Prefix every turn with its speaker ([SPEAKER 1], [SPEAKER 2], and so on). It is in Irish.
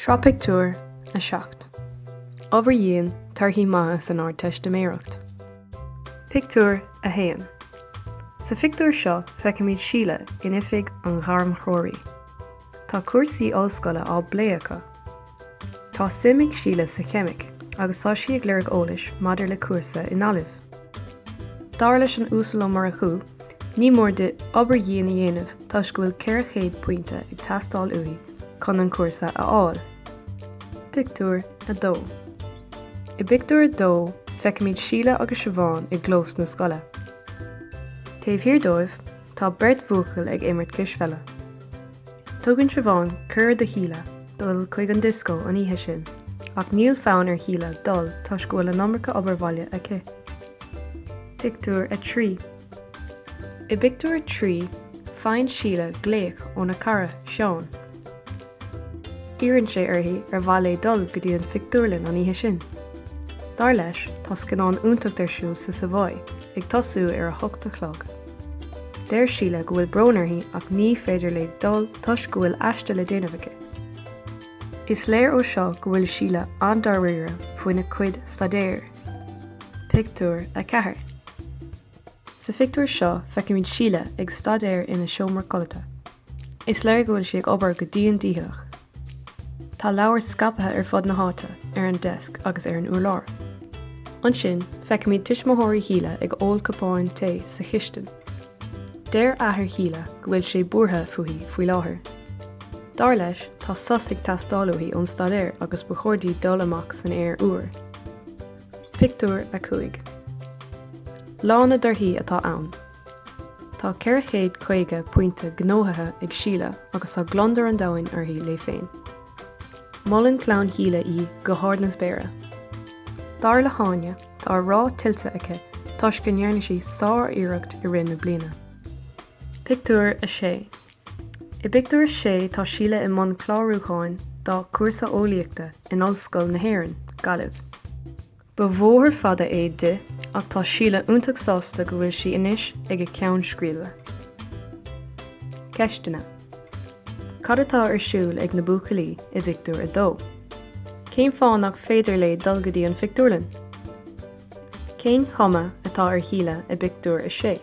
[SPEAKER 1] Sraith Pictiúr a seacht. Obair dhian torthaí maithe san Árdteistiméireacht. Pictiúr a dhian. Sa pictiúr seo feicimid síle in oifig an gharm chóirí. Tá cuarsaí ollscoile á bléacha. Tá simig síle sa cheimic agus tá si ag léirigh eolais maidir le cuarsa in alibh. Dar leis an úsálam mar a chu, ní mór de obair dhian a dhéanamh tá go bhfuil ceithre chéad pointe ag teastáil uí chun an cuarsa a fháil. Pictiúr a dó. I pictiúr a dó feicimid síle agus siobháin i glós na scoile. Taobh hir dóibh, tá beirt mhúcail ag imirt cisfeile. Tugann siobháin cur de híle dul chuig an disco an oíche sin, ach níl fonn ar híle dul tá go bhfuil an numracha obair bhaile aici. Pictiúr a trí. I pictiúr a trí, féin síle gléach ó na cara seán. Iann sé orthaí ar bhaile dul go dtí an fictiúrlainn an oíche sin. Dar leis tá scanán iontacht ar siúl sa bhaid ag tosú ar a thucht a chlog. Déir síle go bhfuil brónarthaí ach ní féidir le dul tuis go bhfuil aiste le déanamh aici. Is léir ó seo go bhfuil síle an-darraíre faoin na cuid stadéir. Pictiúr a ceathair. Sa pictiúr seo feicimid síle ag stadéir ina seomra colata. Is léir go bhfuil si ag obair go dtí an dítheach. Tá leabhar scapathe ar fud na háite, ar an deisc agus ar an urlár. Ansin, feicimid tuismóthirí híle ag ól capáin té sa chiistin. Déir athair híle go bhfuil sé buartha faoi láthair. Dar leis tá sosaigh teastáilúthaí ón stadéir agus ba chóirdaí dul amach san aer uair. Pictiúr a chuaig. Lána dorthaí atá ann. Tá ceithre chéad caoga pointe gnóthaithe ag síle agus tá glondar an domhain orthaí le féin. Mollen clán híle í go háirnas béire. Dar le háine tá rá tiltte aici tuis go ndearna sí sár iireacht i rinne bliana. Pictiúr a sé. I pictiúr a sé tá síle i mbun chlárúcháin dá cuarsa eolaíochta in ollscoil na hÉireann, Gaillimh. Ba mhóthar fada é de ach tá síle iontacht sásta go bhfuil si inis ag a ceann scríola. Ceistena. Cad atá ar siúl ag na buachaillí i pictiúr a dó? Cén fánach féidir le dul go dtí an fictiúrlainn? Cén chuma atá ar híle i pictiúr a sé?